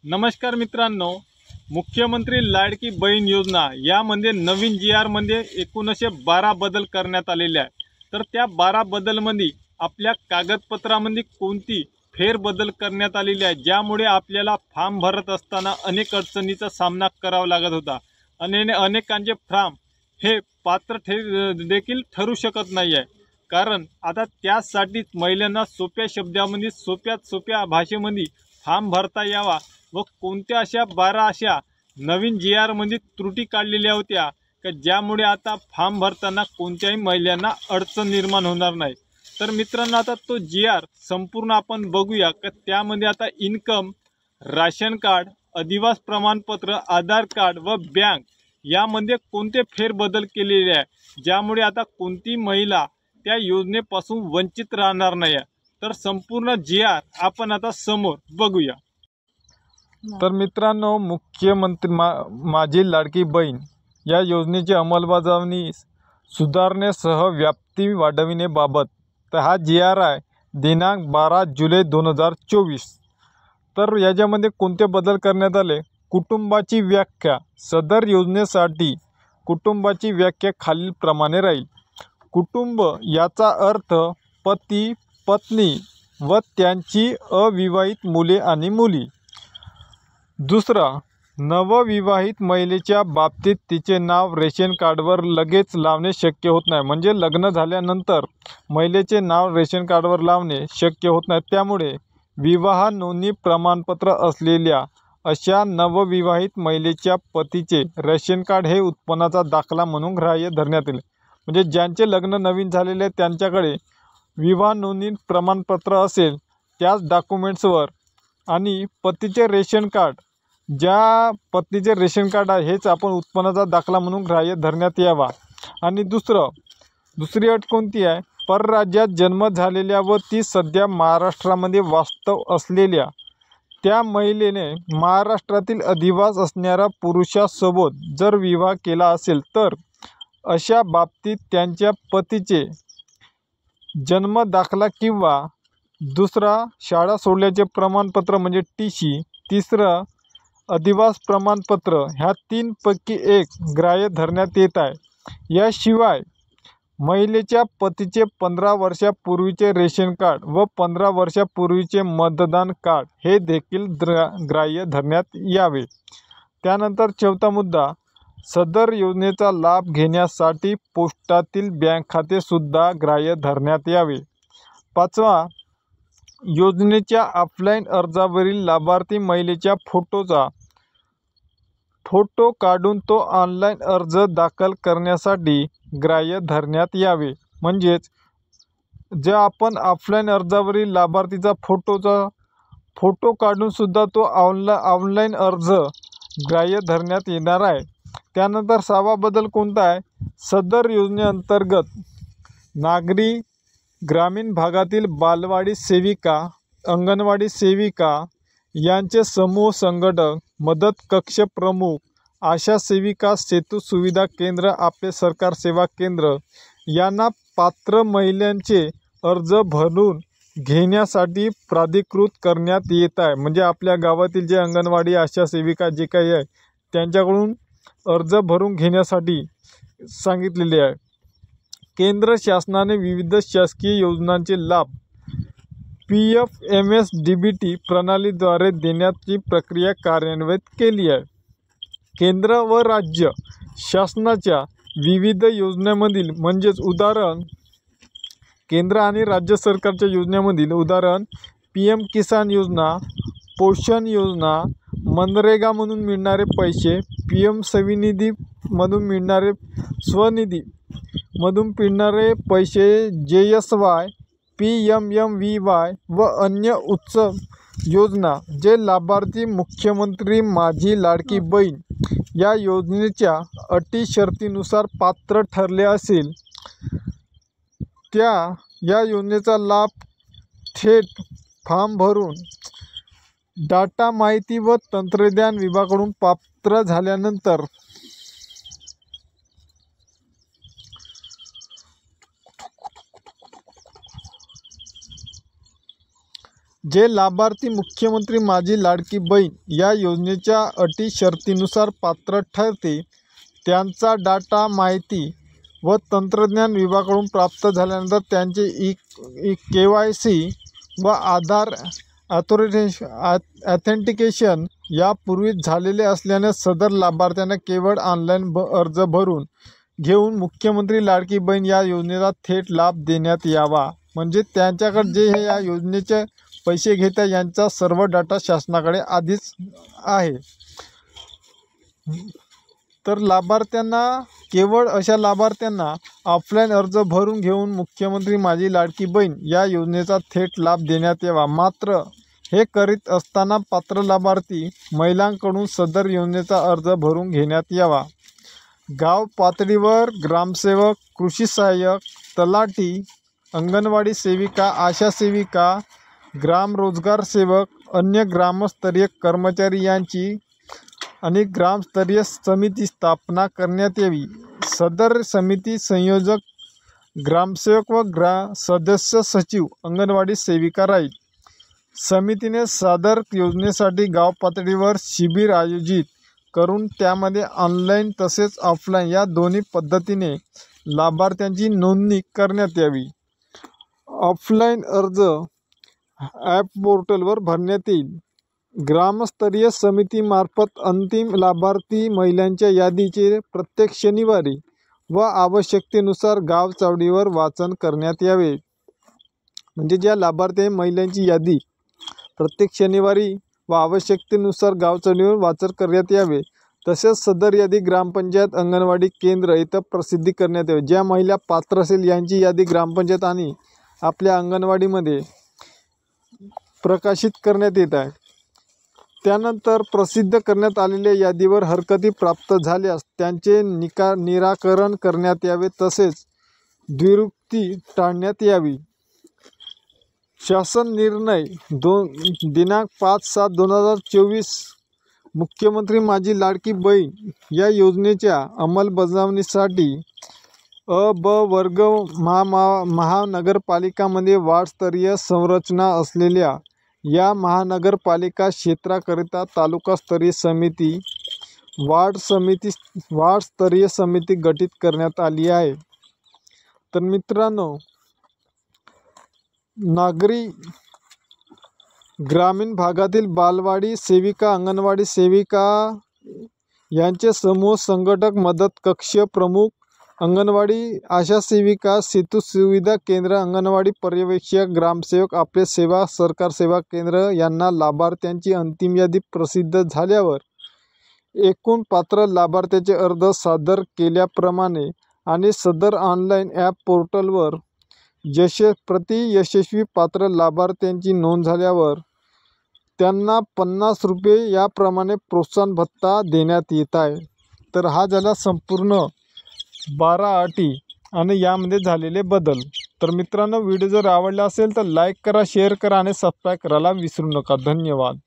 नमस्कार मित्रांनो, मुख्यमंत्री लाडकी बहीण योजना यामध्ये नवीन GR मध्ये 1912 बदल करण्यात आलेले आहे। तर त्या 12 बदलमध्ये आपल्या कागदपत्रामध्ये कोणती फेरबदल करण्यात आलेली आहे, ज्यामुळे आपल्याला फॉर्म भरत असताना अनेक अडचणींचा सामना करावा लागत होता आणि अनेकांचे फॉर्म हे पात्र देखील ठरू शकत नाही आहे। कारण आता त्यासाठीच महिलांना सोप्या शब्दामध्ये सोप्या भाषेमध्ये फॉर्म भरता यावा व कोणत्या अशा 12 अशा नवीन GR मध्ये त्रुटी काढलेल्या होत्या की ज्यामुळे आता फॉर्म भरताना कोणत्याही महिलांना अडचण निर्माण होणार नाही। तर मित्रांनो, आता तो GR संपूर्ण आपण बघूया की त्यामध्ये आता इन्कम, राशन कार्ड, अधिवास प्रमाणपत्र, आधार कार्ड व बँक यामध्ये कोणते फेरबदल केलेले आहे, ज्यामुळे आता कोणती महिला त्या योजनेपासून वंचित राहणार नाही। तर संपूर्ण GR आपण आता समोर बघूया। तर मित्रांनो, मुख्यमंत्री माझी लाडकी बहीण या योजनेची अंमलबजावणी सुधारण्यासह व्याप्ती वाढविण्याबाबत तर हा GR आहे दिनांक 12 जुलै 2024। तर याच्यामध्ये कोणते बदल करण्यात आले? कुटुंबाची व्याख्या। सदर योजनेसाठी कुटुंबाची व्याख्या खालीलप्रमाणे राहील। कुटुंब याचा अर्थ पती, पत्नी व त्यांची अविवाहित मुले आणि मुली। दुसरा, नवविवाहित महिलेच्या बाबतीत तिचे नाव रेशन कार्डवर लगेच लावणे शक्य होत नाही। म्हणजे लग्न झाल्यानंतर महिलेचे नाव रेशन कार्डवर लावणे शक्य होत नाही। त्यामुळे विवाह नोंदणी प्रमाणपत्र असलेल्या अशा नवविवाहित महिलेच्या पतीचे रेशन कार्ड हे उत्पन्नाचा दाखला म्हणून ग्राह्य धरण्यात येईल। म्हणजे ज्यांचे लग्न नवीन झालेले त्यांच्याकडे विवाह नोंदणी प्रमाणपत्र असेल त्याच डॉक्युमेंट्सवर आणि पतीचे रेशन कार्ड, ज्या पत्नीचे रेशन कार्ड आहे हेच आपण उत्पन्नाचा दाखला म्हणून ग्राह्य धरण्यात यावा। आणि दुसरी अट कोणती आहे? परराज्यात जन्म झालेल्या व ती सध्या महाराष्ट्रामध्ये वास्तव असलेल्या त्या महिलेने महाराष्ट्रातील अधिवास असणाऱ्या पुरुषासोबत जर विवाह केला असेल तर अशा बाबतीत त्यांच्या पतीचे जन्म दाखला किंवा दुसरा शाळा सोडल्याचे प्रमाणपत्र म्हणजे TC, तिसरं अधिवास प्रमाणपत्र ह्या 3 पैकी एक ग्राह्य धरण्यात येत आहे। याशिवाय महिलेच्या पतीचे 15 वर्षापूर्वीचे रेशन कार्ड व 15 वर्षापूर्वीचे मतदान कार्ड हे देखील ग्राह्य धरण्यात यावे। त्यानंतर चौथा मुद्दा, सदर योजनेचा लाभ घेण्यासाठी पोस्टातील बँक खाते सुद्धा ग्राह्य धरण्यात यावे। पाचवा, योजनेच्या ऑफलाईन अर्जावरील लाभार्थी महिलेच्या फोटो काढून तो ऑनलाईन अर्ज दाखल करण्यासाठी ग्राह्य धरण्यात यावे। म्हणजेच जे आपण ऑफलाईन अर्जावरील लाभार्थीचा फोटो काढून सुद्धा तो ऑनलाईन अर्ज ग्राह्य धरण्यात येणार आहे। त्यानंतर 6वा बदल कोणता आहे? सदर योजनेअंतर्गत नागरी ग्रामीण भागातील बालवाडी सेविका, अंगणवाडी सेविका यांचे समूह संघटक, मदत कक्ष प्रमुख, आशा सेविका, सेतू सुविधा केंद्र, आपले सरकार सेवा केंद्र यांना पात्र महिलांचे अर्ज भरून घेण्यासाठी प्राधिकृत करण्यात येत आहे। म्हणजे आपल्या गावातील जे अंगणवाडी आशा सेविका जे काही आहे त्यांच्याकडून अर्ज भरून घेण्यासाठी सांगितलेले आहे। केंद्र शासनाने विविध शासकीय योजनांचे लाभ PFMSDBT प्रणालीद्वारे देण्याची प्रक्रिया कार्यान्वित केली आहे। केंद्र व राज्य शासनाच्या विविध योजनांमधील म्हणजेच उदाहरण केंद्र आणि राज्य सरकारच्या योजनांमधील उदाहरण PM किसान योजना, पोषण योजना, मनरेगा म्हणून मिळणारे पैसे, PM स्वनिधी मधून मिळणारे मधून मिळणारे पैसे, JSY, PMMVY व अन्य उत्सव योजना जे लाभार्थी मुख्यमंत्री माझी लाडकी बहीण या योजनेच्या अटी शर्तीनुसार पात्र ठरले असेल त्या या योजनेचा लाभ थेट फॉर्म भरून डाटा माहिती व तंत्रज्ञान विभागाकडून पात्र झाल्यानंतर जे लाभार्थी मुख्यमंत्री माझी लाडकी बहीण या योजनेच्या अटी शर्तीनुसार पात्र ठरते त्यांचा डाटा माहिती व तंत्रज्ञान विभागाकडून प्राप्त झाल्यानंतर त्यांचे KYC व आधार ऑथेंटिकेशन यापूर्वीच झालेले असल्याने सदर लाभार्थ्यांना केवळ ऑनलाईन अर्ज भरून घेऊन मुख्यमंत्री लाडकी बहीण या योजनेचा थेट लाभ देण्यात यावा. म्हणजे त्यांच्याकडे जे या योजनेचे पैसे घेतात यांचा सर्व डाटा शासनाकडे आधीच आहे. तर लाभार्थ्यांना केवळ अशा लाभार्थ्यांना ऑफलाईन अर्ज भरून घेऊन मुख्यमंत्री माझी लाडकी बहीण या योजनेचा थेट लाभ देण्यात यावा. मात्र हे करीत असताना पात्र लाभार्थी महिलांकडून सदर योजनेचा अर्ज भरून घेण्यात यावा. गाव पातळीवर ग्रामसेवक, कृषी सहाय्यक, तलाठी, अंगणवाडी सेविका, आशा सेविका, ग्राम रोजगार सेवक, अन्य ग्रामस्तरीय कर्मचारी यांची आणि ग्रामस्तरीय समिती स्थापना करण्यात यावी. सदर समिती संयोजक ग्रामसेवक व सदस्य सचिव अंगणवाडी सेविका राहील. समितीने सदर योजनेसाठी गाव पातळीवर शिबिर आयोजित करून त्यामध्ये ऑनलाईन तसेच ऑफलाईन या दोन्ही पद्धतीने लाभार्थ्यांची नोंदणी करण्यात यावी. ऑफलाईन अर्ज ॲप पोर्टलवर भरण्यात येईल. ग्रामस्तरीय समितीमार्फत अंतिम लाभार्थी महिलांच्या यादीचे प्रत्येक शनिवारी व आवश्यकतेनुसार गाव चावडीवर वाचन करण्यात यावे. म्हणजे ज्या लाभार्थी महिलांची यादी प्रत्येक शनिवारी व आवश्यकतेनुसार गाव चावडीवर वाचन करण्यात यावे. तसेच सदर यादी ग्रामपंचायत अंगणवाडी केंद्र इथं प्रसिद्धी करण्यात यावी. ज्या महिला पात्र असेल यांची यादी ग्रामपंचायत आणि आपल्या अंगणवाडीमध्ये प्रकाशित करण्यात येत आहे. त्यानंतर प्रसिद्ध करण्यात आलेल्या यादीवर हरकती प्राप्त झाल्यास त्यांचे निराकरण करण्यात यावे. तसेच द्विरुक्ती टाळण्यात यावी. शासन निर्णय दिनांक 5/7/2024 मुख्यमंत्री माझी लाडकी बहीण या योजनेच्या अंमलबजावणीसाठी ब वर्ग महानगरपालिकामध्ये वार्डस्तरीय संरचना असलेल्या या महानगरपालिका क्षेत्राकरिता तालुकास्तरीय समिती, वार्डस्तरीय समिती गठीत करण्यात आली आहे. तर मित्रांनो, नागरी ग्रामीण भागातील बालवाडी सेविका, अंगणवाडी सेविका यांचे समूह संघटक, मदत कक्ष प्रमुख, अंगणवाडी आशा सेविका, सेतू सुविधा केंद्र, अंगणवाडी पर्यवेक्षक, ग्रामसेवक, आपले सेवा सरकार सेवा केंद्र यांना लाभार्थ्यांची अंतिम यादी प्रसिद्ध झाल्यावर एकूण पात्र लाभार्थ्यांचे अर्ज सादर केल्याप्रमाणे आणि सदर ऑनलाईन ॲप पोर्टलवर यशस्वी पात्र लाभार्थ्यांची नोंद झाल्यावर त्यांना 50 रुपये याप्रमाणे प्रोत्साहन भत्ता देण्यात येत आहे. तर हा झाला संपूर्ण 12 अटी आणि यामध्ये झालेले बदल. तर मित्रांनो, व्हिडिओ जर आवडला असेल तर लाईक करा, शेअर करा आणि सबस्क्राईब करायला विसरू नका. धन्यवाद.